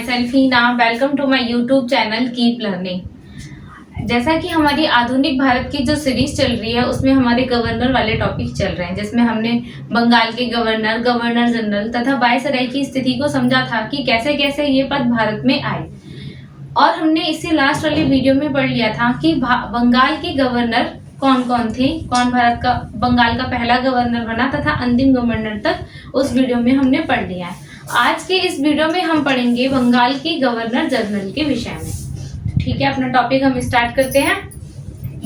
myself Heena. Welcome to my YouTube channel keep learning. जैसा कि हमारी आधुनिक भारत की जो सीरीज चल रही है उसमें हमारे गवर्नर वाले टॉपिक चल रहे हैं, जिसमें हमने बंगाल के गवर्नर, गवर्नर जनरल तथा वायसराय की स्थिति को समझा था कि कैसे कैसे ये पद भारत में आए। और हमने इससे लास्ट वाली वीडियो में पढ़ लिया था कि बंगाल के गवर्नर कौन कौन थे, कौन भारत का बंगाल का पहला गवर्नर बना तथा अंतिम गवर्नर तक उस वीडियो में हमने पढ़ लिया है। आज के इस वीडियो में हम पढ़ेंगे बंगाल के गवर्नर जनरल के विषय में। ठीक है, अपना टॉपिक हम स्टार्ट करते हैं।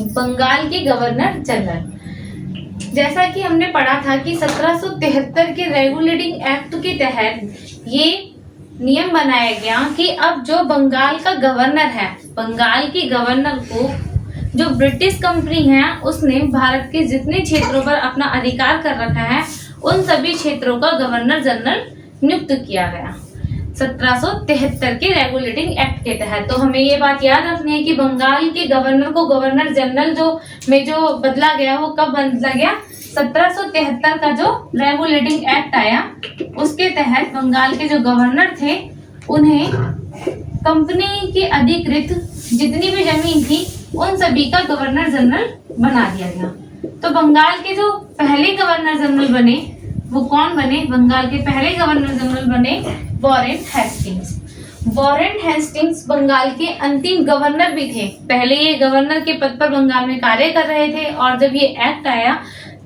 बंगाल के गवर्नर जनरल, जैसा कि हमने पढ़ा था कि 1773 के रेगुलेटिंग एक्ट के तहत ये नियम बनाया गया कि अब जो बंगाल का गवर्नर है, बंगाल के गवर्नर को जो ब्रिटिश कंपनी है उसने भारत के जितने क्षेत्रों पर अपना अधिकार कर रखा है उन सभी क्षेत्रों का गवर्नर जनरल नियुक्त किया गया 1773 के रेगुलेटिंग एक्ट के तहत। तो हमें ये बात याद रखनी है कि बंगाल के गवर्नर को गवर्नर जनरल जो बदला गया वो कब बदला गया, 1773 का जो रेगुलेटिंग एक्ट आया उसके तहत बंगाल के जो गवर्नर थे उन्हें कंपनी की अधिकृत जितनी भी जमीन थी उन सभी का गवर्नर जनरल बना दिया गया। तो बंगाल के जो पहले गवर्नर जनरल बने वो कौन बने? बंगाल के पहले गवर्नर जनरल बने Warren Hastings. Warren Hastings Bengal के अंतिम गवर्नर भी थे। पहले ये गवर्नर के पद पर बंगाल में कार्य कर रहे थे और जब ये एक्ट आया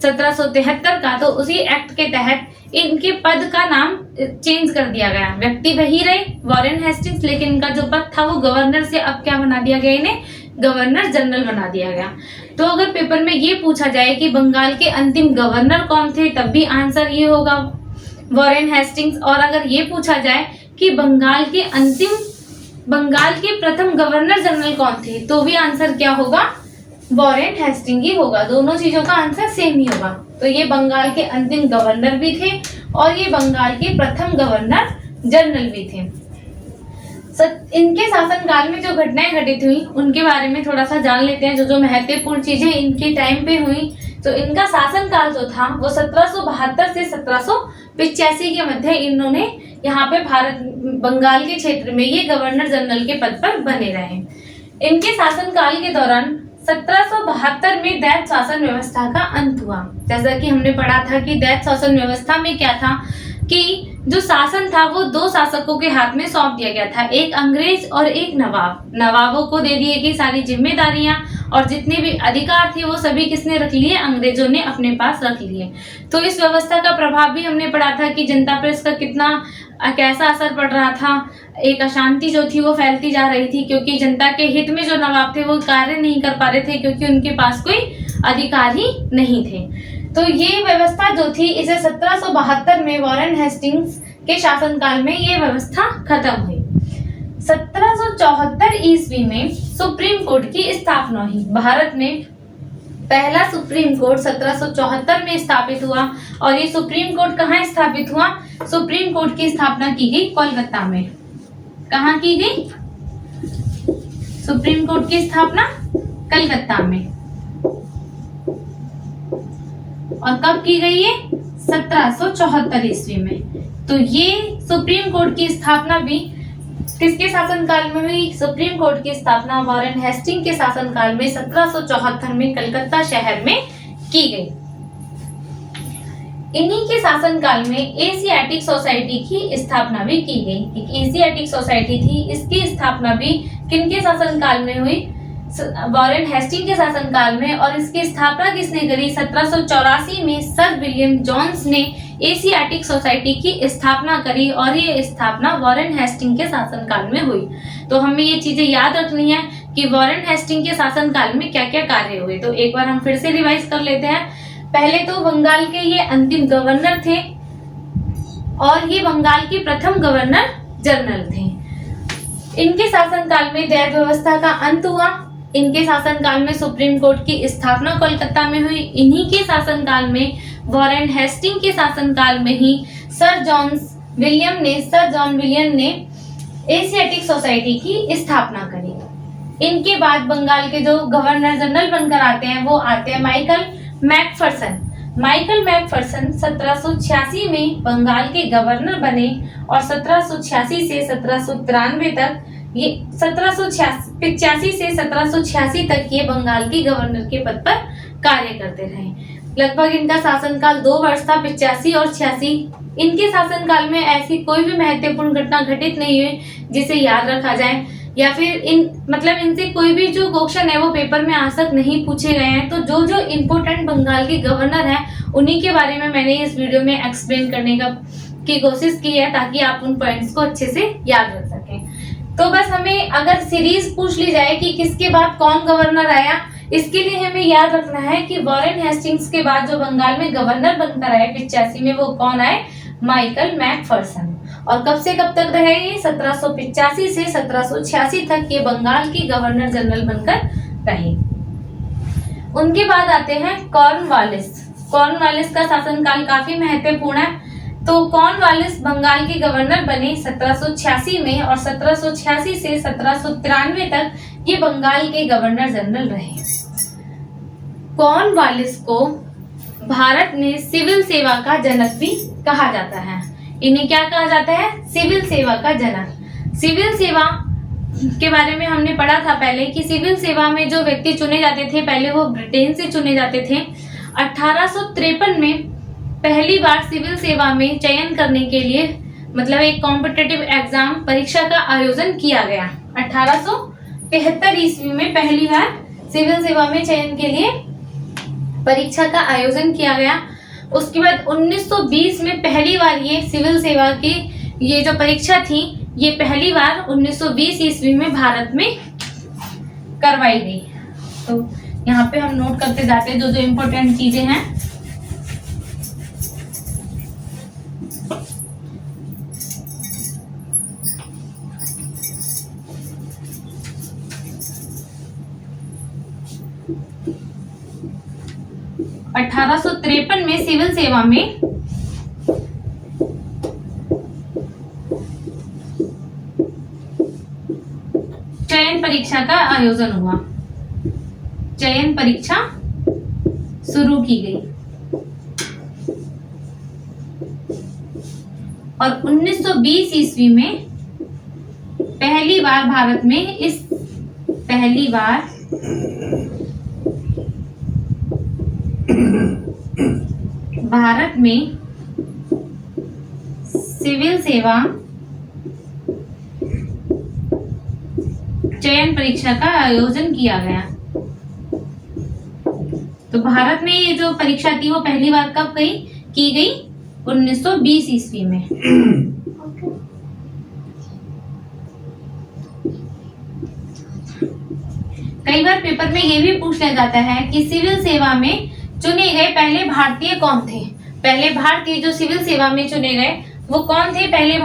1773 का तो उसी एक्ट के तहत इनके पद का नाम चेंज कर दिया गया। व्यक्ति वही रहे वॉरेन हेस्टिंग्स, लेकिन इनका जो पद था वो गवर्नर से अब क्या बना दिया गया, इन्हें गवर्नर जनरल बना दिया गया। तो अगर पेपर में ये पूछा जाए कि बंगाल के अंतिम गवर्नर कौन थे तब भी आंसर ये होगा वॉरेन हेस्टिंग्स। और अगर ये पूछा जाए कि बंगाल के प्रथम गवर्नर जनरल कौन थे तो भी आंसर क्या होगा, वॉरेन हेस्टिंग ही होगा। दोनों चीजों का आंसर सेम ही होगा। तो ये बंगाल के अंतिम गवर्नर भी थे और ये बंगाल के प्रथम गवर्नर जनरल भी थे। इनके शासनकाल में जो घटनाएं घटित हुई उनके बारे में थोड़ा सा जान लेते हैं, जो महत्वपूर्ण चीजें इनके टाइम पे हुई। तो इनका शासनकाल जो था वो 1772 से 1785 के मध्य इन्होंने यहाँ पे बंगाल के क्षेत्र में ये गवर्नर जनरल के पद पर बने रहे। इनके शासनकाल के दौरान 1772 में दैत शासन व्यवस्था का अंत हुआ। जैसा कि हमने पढ़ा था कि दैत शासन व्यवस्था में क्या था कि जो शासन था वो दो शासकों के हाथ में सौंप दिया गया था, एक अंग्रेज और एक नवाब। नवाबों को दे दिए गई सारी जिम्मेदारियां और जितने भी अधिकार थे वो सभी किसने रख लिए, अंग्रेजों ने अपने पास रख लिए। तो इस व्यवस्था का प्रभाव भी हमने पढ़ा था कि जनता पर इसका कैसा असर पड़ रहा था। एक अशांति जो थी वो फैलती जा रही थी क्योंकि जनता के हित में जो नवाब थे वो कार्य नहीं कर पा रहे थे क्योंकि उनके पास कोई अधिकार ही नहीं थे। तो ये व्यवस्था जो थी इसे 1772 में वॉरेन हेस्टिंग्स के शासनकाल में ये व्यवस्था खत्म हुई। 1774 ईस्वी में सुप्रीम कोर्ट की स्थापना हुई। भारत में पहला सुप्रीम कोर्ट 1774 में स्थापित हुआ और ये सुप्रीम कोर्ट कहाँ स्थापित हुआ? सुप्रीम कोर्ट की स्थापना की गई कोलकाता में। कहाँ की गई? सुप्रीम कोर्ट की स्थापना कलकत्ता में। और कब की गई है? 1774 ईस्वी में। तो ये सुप्रीम कोर्ट की स्थापना भी किसके शासनकाल में हुई? सुप्रीम कोर्ट की स्थापना वॉरेन हेस्टिंग के शासनकाल में 1774 में कलकत्ता शहर में की गई। इन्हीं के शासनकाल में एशियाटिक सोसाइटी की स्थापना भी की गई। एक एशियाटिक सोसाइटी थी, इसकी स्थापना भी किनके शासनकाल में हुई? वॉरेन हेस्टिंग के शासनकाल में। और इसकी स्थापना किसने करी? 1784 में सर विलियम जोन्स ने एशियाटिक सोसाइटी की स्थापना करी और ये स्थापना वॉरेन हेस्टिंग के शासनकाल में हुई। तो हमें ये चीजें याद रखनी है कि वॉरेन हेस्टिंग के शासनकाल में क्या क्या कार्य हुए। तो एक बार हम फिर से रिवाइज कर लेते हैं। पहले तो बंगाल के ये अंतिम गवर्नर थे और ये बंगाल के प्रथम गवर्नर जनरल थे। इनके शासनकाल में दैत व्यवस्था का अंत हुआ। इनके शासनकाल में सुप्रीम कोर्ट की स्थापना कोलकाता में हुई। इन्हीं के शासनकाल में वॉरेन हेस्टिंग के शासनकाल में ही सर जॉन विलियम ने एशियाटिक सोसाइटी की स्थापना करी। इनके बाद बंगाल के जो गवर्नर जनरल बनकर आते हैं वो आते हैं माइकल मैकफरसन। माइकल मैकफर्सन 1786 में बंगाल के गवर्नर बने और 1786 से 1793 तक ये 1785 से 1786 तक ये बंगाल के गवर्नर के पद पर कार्य करते रहे। लगभग इनका शासनकाल 2 वर्ष था। 85 और 86 इनके शासनकाल में ऐसी कोई भी महत्वपूर्ण घटना घटित नहीं हुई जिसे याद रखा जाए, या फिर इनसे कोई भी जो क्वेश्चन है वो पेपर में आज तक नहीं पूछे गए हैं। तो जो जो इम्पोर्टेंट बंगाल के गवर्नर हैं उन्हीं के बारे में मैंने इस वीडियो में एक्सप्लेन करने की कोशिश की है, ताकि आप उन पॉइंट्स को अच्छे से याद रख सकें। तो बस हमें अगर सीरीज पूछ ली जाए कि किसके बाद कौन गवर्नर आया, इसके लिए हमें याद रखना है कि वॉरेन हेस्टिंग्स के बाद जो बंगाल में गवर्नर बनकर आए 85 में, वो कौन आए? Michael Macpherson. और कब से कब तक रहे ये? 1785 से 1786 तक ये बंगाल के गवर्नर जनरल बनकर रहे। उनके बाद आते हैं कॉर्नवालिस। कॉर्नवालिस का शासनकाल काफी महत्वपूर्ण है। तो कॉर्नवालिस बंगाल के गवर्नर बने 1786 में और 1786 से 1793 तक ये बंगाल के गवर्नर जनरल रहे। कॉर्नवालिस को भारत में सिविल सेवा का जनक भी कहा जाता है। इन्हें क्या कहा जाता है? सिविल सेवा का जनक। सिविल सेवा के बारे में हमने पढ़ा था पहले कि सिविल सेवा में जो व्यक्ति चुने जाते थे पहले वो ब्रिटेन से चुने जाते थे। 1853 में पहली बार सिविल सेवा में चयन करने के लिए एक कॉम्पिटिटिव एग्जाम परीक्षा का आयोजन किया गया। 1873 ईस्वी में पहली बार सिविल सेवा में चयन के लिए परीक्षा का आयोजन किया गया। उसके बाद 1920 में पहली बार ये सिविल सेवा की ये जो परीक्षा थी ये पहली बार 1920 ईस्वी में भारत में करवाई गई। तो यहाँ पे हम नोट करते जाते हैं जो जो इम्पोर्टेंट चीजें हैं। अठारह सौ 53 में सिविल सेवा में चयन परीक्षा का आयोजन हुआ। चयन परीक्षा शुरू की गई और 1920 ईस्वी में पहली बार भारत में सिविल सेवा चयन परीक्षा का आयोजन किया गया। तो भारत में ये जो परीक्षा थी वो पहली बार कब की गई? 1920 ईस्वी में। कई बार पेपर में ये भी पूछ लिया जाता है कि सिविल सेवा में चुने गए पहले भारतीय कौन थे? पहले भारतीय जो सिविल सेवा में चुने गए वो कौन थे? पहले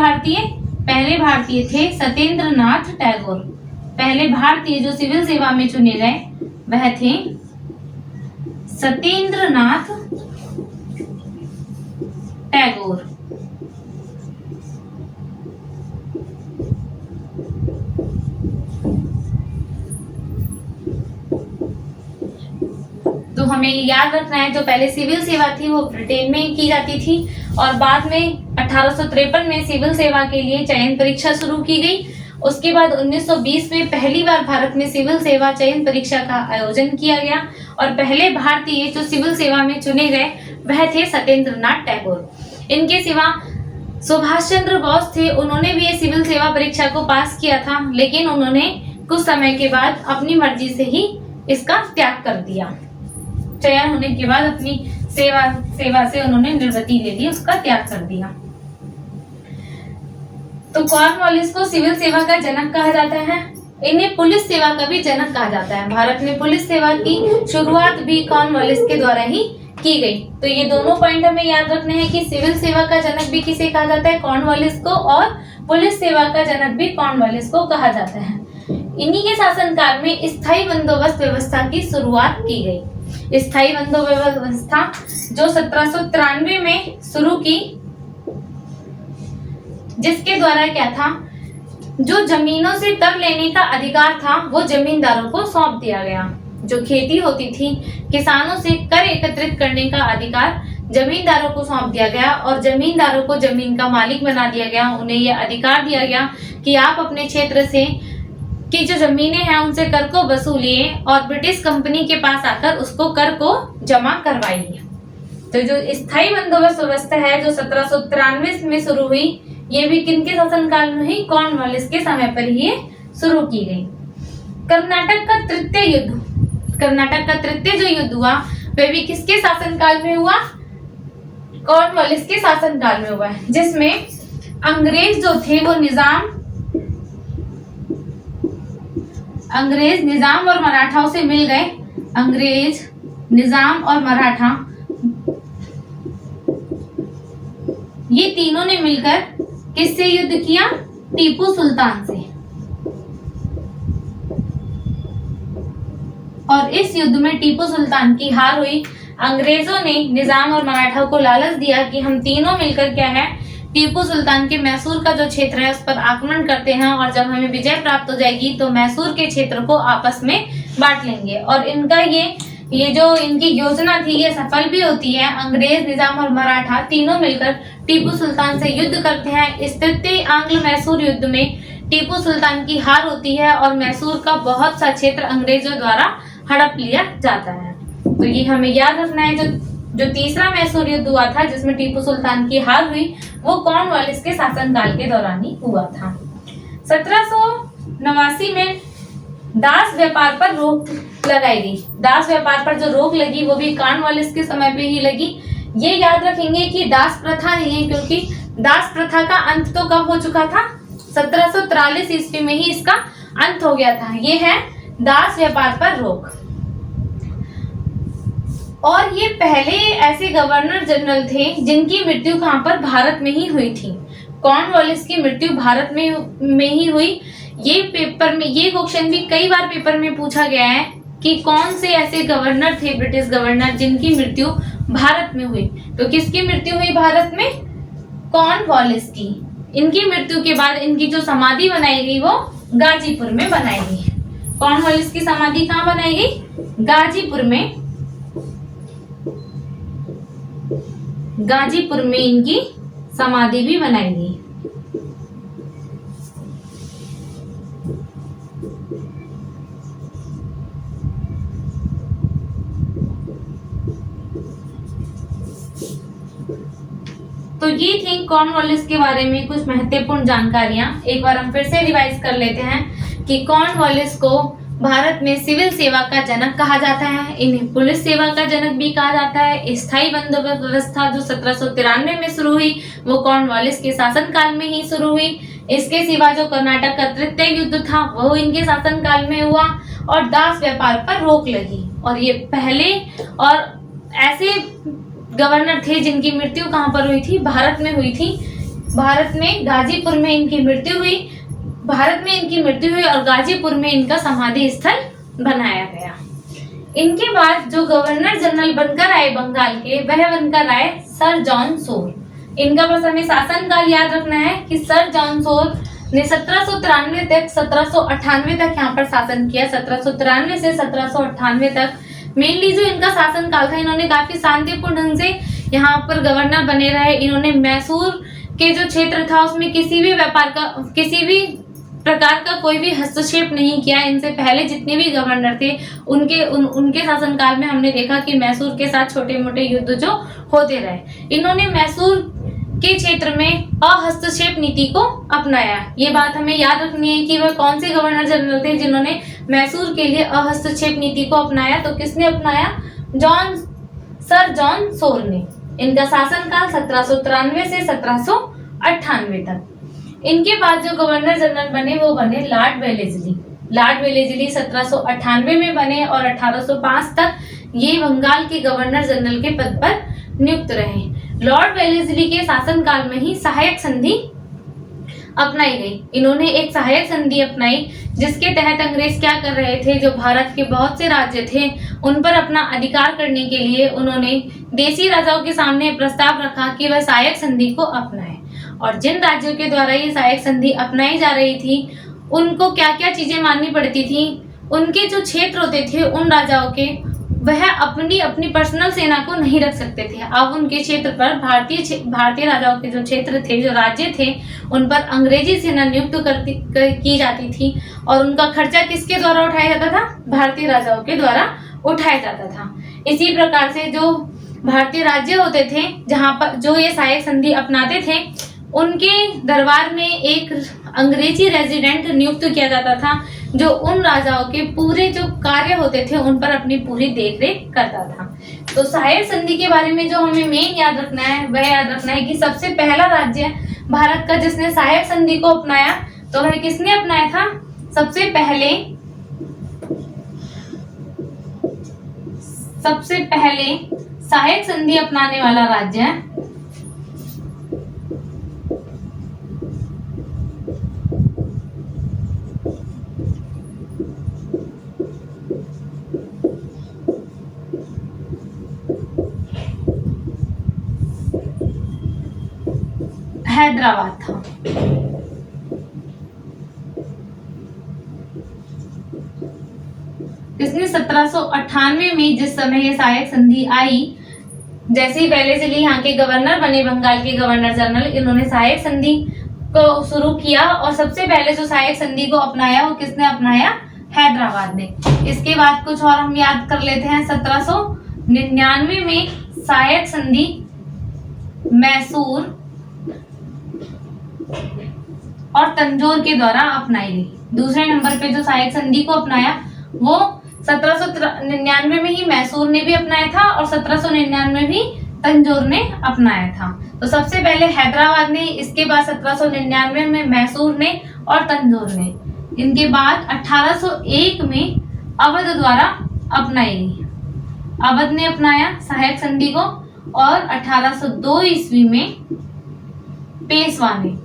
भारतीय थे सत्येंद्र नाथ टैगोर। पहले भारतीय जो सिविल सेवा में चुने गए वह थे सत्येंद्र नाथ टैगोर। तो हमें याद रखना है जो पहले सिविल सेवा थी वो ब्रिटेन में की जाती थी और बाद में 1853 में सिविल सेवा के लिए चयन परीक्षा शुरू की गई। उसके बाद 1920 में पहली बार भारत में सिविल सेवा चयन परीक्षा का आयोजन किया गया और पहले भारतीय जो सिविल सेवा में चुने गए वह थे सत्येंद्र नाथ टैगोर। इनके सिवा सुभाष चंद्र बोस थे, उन्होंने भी ये सिविल सेवा परीक्षा को पास किया था, लेकिन उन्होंने कुछ समय के बाद अपनी मर्जी से ही इसका त्याग कर दिया। चयन होने के बाद अपनी सेवा से उन्होंने निवृत्ति ले ली, उसका त्याग कर दिया। तो कॉर्नवालिस को सिविल सेवा का जनक कहा जाता है। इन्हें पुलिस सेवा का भी जनक कहा जाता है। भारत में पुलिस सेवा की शुरुआत भी कॉर्नवालिस के द्वारा ही की गई। तो ये दोनों पॉइंट हमें याद रखने हैं कि सिविल सेवा का जनक भी किसे कहा जाता है? कॉर्नवालिस को। और पुलिस सेवा का जनक भी कॉर्नवालिस को कहा जाता है। इन्हीं के शासनकाल में स्थायी बंदोबस्त व्यवस्था की शुरुआत की गई। स्थायी बंदोबस्त व्यवस्था जो 1793 में शुरू की, जिसके द्वारा क्या था, जो जमीनों से कर लेने का अधिकार था वो जमींदारों को सौंप दिया गया। जो खेती होती थी, किसानों से कर एकत्रित करने का अधिकार जमींदारों को सौंप दिया गया और जमींदारों को जमीन का मालिक बना दिया गया। उन्हें यह अधिकार दिया गया कि आप अपने क्षेत्र से की जो जमीनें हैं उनसे कर को वसूलिए और ब्रिटिश कंपनी के पास आकर उसको कर को जमा करवाइए। तो जो स्थायी बंदोबस्त व्यवस्था है जो 1793 में शुरू हुई, ये भी किनके शासनकाल में हुई? कॉर्नवालिस के समय पर ही ये शुरू की गई। कर्नाटक का तृतीय युद्ध, कर्नाटक का तृतीय जो युद्ध हुआ वह भी किसके शासनकाल में हुआ? कॉर्नवालिस के शासनकाल में हुआ है, जिसमें अंग्रेज जो थे वो अंग्रेज निजाम और मराठाओं से मिल गए। अंग्रेज, निजाम और मराठा, ये तीनों ने मिलकर किससे युद्ध किया? टीपू सुल्तान से। और इस युद्ध में टीपू सुल्तान की हार हुई। अंग्रेजों ने निजाम और मराठा को लालच दिया कि हम तीनों मिलकर क्या है, टीपू सुल्तान के मैसूर का जो क्षेत्र है उस पर आक्रमण करते हैं और जब हमें विजय प्राप्त हो जाएगी तो मैसूर के क्षेत्र को आपस में बांट लेंगे। और इनका ये जो इनकी योजना थी ये सफल भी होती है। अंग्रेज, निजाम और मराठा तीनों मिलकर टीपू सुल्तान से युद्ध करते हैं। इस तृतीय आंग्ल मैसूर युद्ध में टीपू सुल्तान की हार होती है और मैसूर का बहुत सा क्षेत्र अंग्रेजों द्वारा हड़प लिया जाता है। तो ये हमें याद रखना है। जो तीसरा मैसूर युद्ध हुआ था जिसमें टीपू सुल्तान की हार हुई वो कॉर्नवालिस के शासनकाल के दौरान ही हुआ था। 1789 में दास व्यापार पर रोक लगाई गई। दास व्यापार पर जो रोक लगी वो भी कॉर्नवालिस के समय पे ही लगी। ये याद रखेंगे कि दास प्रथा नहीं है, क्योंकि दास प्रथा का अंत तो कब हो चुका था? 1743 ईस्वी में ही इसका अंत हो गया था। ये है दास व्यापार पर रोक। और ये पहले ऐसे गवर्नर जनरल थे जिनकी मृत्यु कहां पर? भारत में ही हुई थी। कॉर्नवालिस की मृत्यु भारत में ही हुई। ये पेपर में, ये क्वेश्चन भी कई बार पेपर में पूछा गया है कि कौन से ऐसे गवर्नर थे, ब्रिटिश गवर्नर, जिनकी मृत्यु भारत में हुई। तो किसकी मृत्यु हुई भारत में? कॉर्नवालिस की। इनकी मृत्यु के बाद इनकी जो समाधि बनाई गई वो गाजीपुर में बनाई गई। कॉर्नवालिस की समाधि कहाँ बनाई गई? गाजीपुर में। गाजीपुर में इनकी समाधि भी बनाई गई। तो ये थी कॉर्नवालिस के बारे में कुछ महत्वपूर्ण जानकारियां। एक बार हम फिर से रिवाइज कर लेते हैं कि कॉर्नवालिस को भारत में सिविल सेवा का जनक कहा जाता है। इन्हें पुलिस सेवा का जनक भी कहा जाता है। स्थायी बंदोबस्त व्यवस्था जो 1793 में शुरू हुई वो कॉर्नवालिस के शासनकाल में ही शुरू हुई। इसके सिवा जो कर्नाटक का तृतीय युद्ध था वो इनके शासनकाल में हुआ और दास व्यापार पर रोक लगी। और ये पहले और ऐसे गवर्नर थे जिनकी मृत्यु कहाँ पर हुई थी? भारत में हुई थी। भारत में गाजीपुर में इनकी मृत्यु हुई। भारत में इनकी मृत्यु हुई और गाजीपुर में इनका समाधि स्थल बनाया गया। इनके बाद जो गवर्नर जनरल बनकर आए बंगाल के, वह बनकर आए सर जॉन सोर। इनका बस हमें शासनकाल याद रखना है कि सर जॉन सोर ने 1793 तक 1798 तक यहाँ पर शासन किया। 1793 से 1798 तक मेनली जो इनका शासनकाल था, इन्होंने काफी शांतिपूर्ण ढंग से यहाँ पर गवर्नर बने रहे। इन्होंने मैसूर के जो क्षेत्र था उसमें किसी भी व्यापार का, किसी भी प्रकार का कोई भी हस्तक्षेप नहीं किया। इनसे पहले जितने भी गवर्नर थे उनके शासनकाल में हमने देखा कि मैसूर के साथ छोटे मोटे युद्ध जो होते रहे। इन्होंने मैसूर के क्षेत्र में अहस्तक्षेप नीति को अपनाया। ये बात हमें याद रखनी है कि वह कौन से गवर्नर जनरल थे जिन्होंने मैसूर के लिए अहस्तक्षेप नीति को अपनाया। तो किसने अपनाया? सर जॉन सोर ने। इनका शासनकाल 1793 से 1798 तक। इनके बाद जो गवर्नर जनरल बने वो बने लॉर्ड वेलेस्ली। लॉर्ड वेलेस्ली 1798 में बने और 1805 तक ये बंगाल के गवर्नर जनरल के पद पर नियुक्त रहे। लॉर्ड वेलेस्ली के शासनकाल में ही सहायक संधि अपनाई गई। इन्होंने एक सहायक संधि अपनाई जिसके तहत अंग्रेज क्या कर रहे थे, जो भारत के बहुत से राज्य थे उन पर अपना अधिकार करने के लिए उन्होंने देशी राजाओं के सामने प्रस्ताव रखा कि वह सहायक संधि को अपनाए। और जिन राज्यों के द्वारा ये सहायक संधि अपनाई जा रही थी उनको क्या क्या चीजें माननी पड़ती थी? उनके जो क्षेत्र होते थे उन राजाओं के, वह अपनी अपनी पर्सनल सेना को नहीं रख सकते थे। अब उनके क्षेत्र पर भारतीय राजाओं के जो क्षेत्र थे, जो राज्य थे, उन पर अंग्रेजी सेना नियुक्त की जाती थी और उनका खर्चा किसके द्वारा उठाया जाता था? भारतीय राजाओं के द्वारा उठाया जाता था। इसी प्रकार से जो भारतीय राज्य होते थे, जहां पर जो ये सहायक संधि अपनाते थे, उनके दरबार में एक अंग्रेजी रेजिडेंट नियुक्त किया जाता था, जो उन राजाओं के पूरे जो कार्य होते थे उन पर अपनी पूरी देखरेख करता था। तो सहायक संधि के बारे में जो हमें मेन याद रखना है, वह याद रखना है कि सबसे पहला राज्य भारत का जिसने सहायक संधि को अपनाया, तो वह किसने अपनाया था? सबसे पहले सहायक संधि अपनाने वाला राज्य है हैदराबाद था। इसने 1798 में जिस समय ये सहायक संधि आई, जैसे ही पहले से यहाँ के गवर्नर बने, बंगाल के गवर्नर जनरल, इन्होंने सहायक संधि को शुरू किया और सबसे पहले जो सहायक संधि को अपनाया वो किसने अपनाया? हैदराबाद ने। इसके बाद कुछ और हम याद कर लेते हैं। 1799 में सहायक संधि मैसूर और तंजौर के द्वारा अपनाई गई। दूसरे नंबर पे जो सहायक संधि को अपनाया वो 1799 में ही मैसूर ने भी अपनाया था और 1799 में भी तंजौर ने अपनाया था। तो सबसे पहले हैदराबाद ने, इसके बाद 1799 में मैसूर ने और तंजौर ने। इनके बाद 1801 में अवध द्वारा अपनाई गई। अवध ने अपनाया सहायक संधि को और 1802 ईस्वी में पेशवा ने।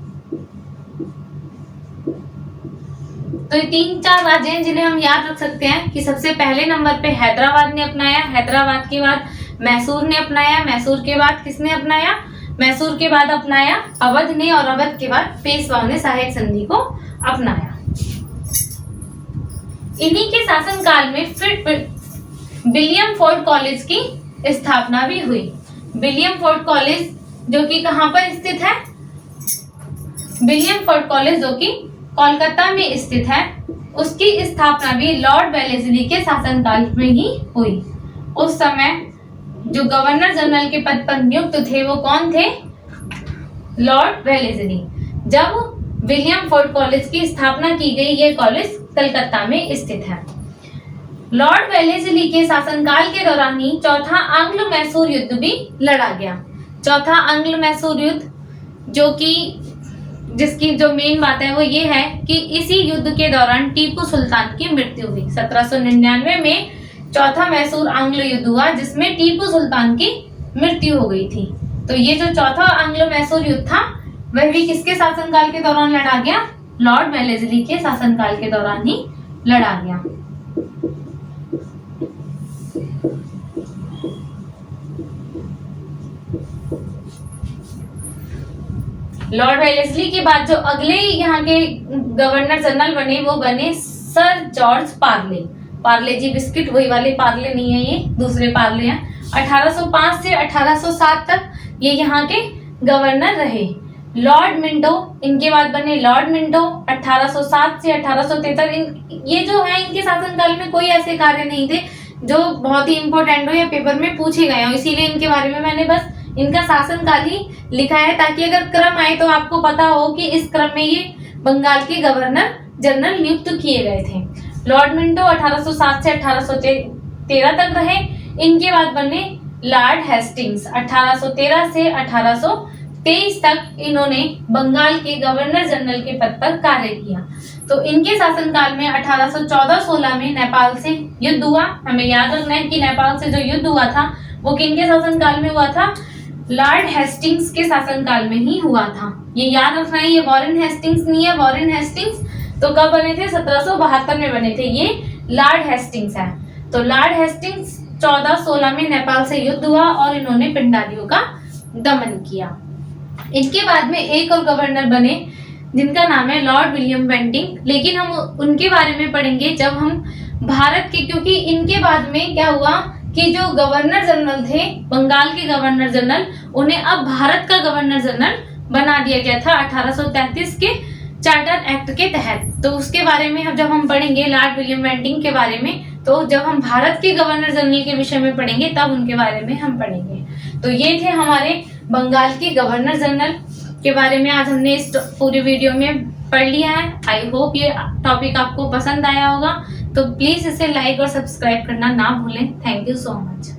तो ये 3-4 राज्य हैं जिन्हें हम याद रख सकते हैं कि सबसे पहले नंबर पे हैदराबाद ने अपनाया, हैदराबाद के बाद मैसूर ने अपनाया, मैसूर के बाद किसने अपनाया? मैसूर के बाद अपनाया अवध ने और अवध के बाद पेशवा ने सहायक संधि को अपनाया। इन्हीं के शासनकाल में फिर विलियम फोर्ड कॉलेज की स्थापना भी हुई। विलियम फोर्ड कॉलेज जो कि कहां पर स्थित है? विलियम फोर्ड कॉलेज जो कि कोलकाता में स्थित है, उसकी स्थापना भी लॉर्ड वेलेस्ली के शासनकाल में ही हुई। उस समय जो गवर्नर जनरल के पद पर नियुक्त थे वो कौन थे? Lord Wellesley. जब विलियम फोर्ड कॉलेज की स्थापना की गई, ये कॉलेज कलकत्ता में स्थित है। लॉर्ड वेलेस्ली के शासनकाल के दौरान ही चौथा आंग्ल मैसूर युद्ध भी लड़ा गया। चौथा आंग्ल मैसूर युद्ध, जो कि जिसकी जो मेन बात है वो ये है कि इसी युद्ध के दौरान टीपू सुल्तान की मृत्यु हुई। 1799 में चौथा मैसूर आंग्ल युद्ध हुआ जिसमें टीपू सुल्तान की मृत्यु हो गई थी। तो ये जो चौथा आंग्ल मैसूर युद्ध था वह भी किसके शासनकाल के दौरान लड़ा गया? लॉर्ड वेलेस्ली के शासनकाल के दौरान ही लड़ा गया। लॉर्ड वेलेस्ली के बाद जो अगले यहाँ के गवर्नर जनरल बने वो बने सर जॉर्ज पार्ले। पार्ले जी बिस्किट, वही वाले पार्ले नहीं है, ये दूसरे पार्ले हैं। 1805 से 1807 तक ये यहाँ के गवर्नर रहे। लॉर्ड मिंटो इनके बाद बने लॉर्ड मिंटो 1807 से 1873। ये जो है इनके शासनकाल में कोई ऐसे कार्य नहीं थे जो बहुत ही इंपॉर्टेंट हो या पेपर में पूछे गए हो, इसीलिए इनके बारे में मैंने बस इनका शासनकाल ही लिखा है ताकि अगर क्रम आए तो आपको पता हो कि इस क्रम में ये बंगाल के गवर्नर जनरल नियुक्त किए गए थे। लॉर्ड मिंटो 1807 से 1813 तक रहे। इनके बाद बने लॉर्ड हेस्टिंग्स 1813 से 1823 तक इन्होंने बंगाल के गवर्नर जनरल के पद पर कार्य किया। तो इनके शासनकाल में 1814-16 में नेपाल से युद्ध हुआ। हमें याद रखना है कि नेपाल से जो युद्ध हुआ था वो किनके शासनकाल में हुआ था? लॉर्ड हेस्टिंग्स के शासनकाल में ही हुआ था। ये याद रखना है, ये वॉरेन हेस्टिंग्स नहीं है। वॉरेन हेस्टिंग्स तो कब बने थे? 1772 में बने थे। ये लॉर्ड हेस्टिंग्स है। तो लॉर्ड हेस्टिंग्स 1416 में नेपाल से युद्ध हुआ और इन्होंने पिंडारियों का दमन किया। इनके बाद में एक और गवर्नर बने जिनका नाम है लॉर्ड विलियम बेंटिंग, लेकिन हम उनके बारे में पढ़ेंगे जब हम भारत के, क्योंकि इनके बाद में क्या हुआ कि जो गवर्नर जनरल थे, बंगाल के गवर्नर जनरल, उन्हें अब भारत का गवर्नर जनरल बना दिया गया था 1833 के चार्टर एक्ट के तहत। तो उसके बारे में जब हम पढ़ेंगे लॉर्ड विलियम बेंटिंक के बारे में, तो जब हम भारत के गवर्नर जनरल के विषय में पढ़ेंगे तब उनके बारे में हम पढ़ेंगे। तो ये थे हमारे बंगाल के गवर्नर जनरल के बारे में आज हमने इस पूरी वीडियो में पढ़ लिया है। आई होप ये टॉपिक आपको पसंद आया होगा, तो प्लीज इसे लाइक और सब्सक्राइब करना ना भूलें। Thank you so much.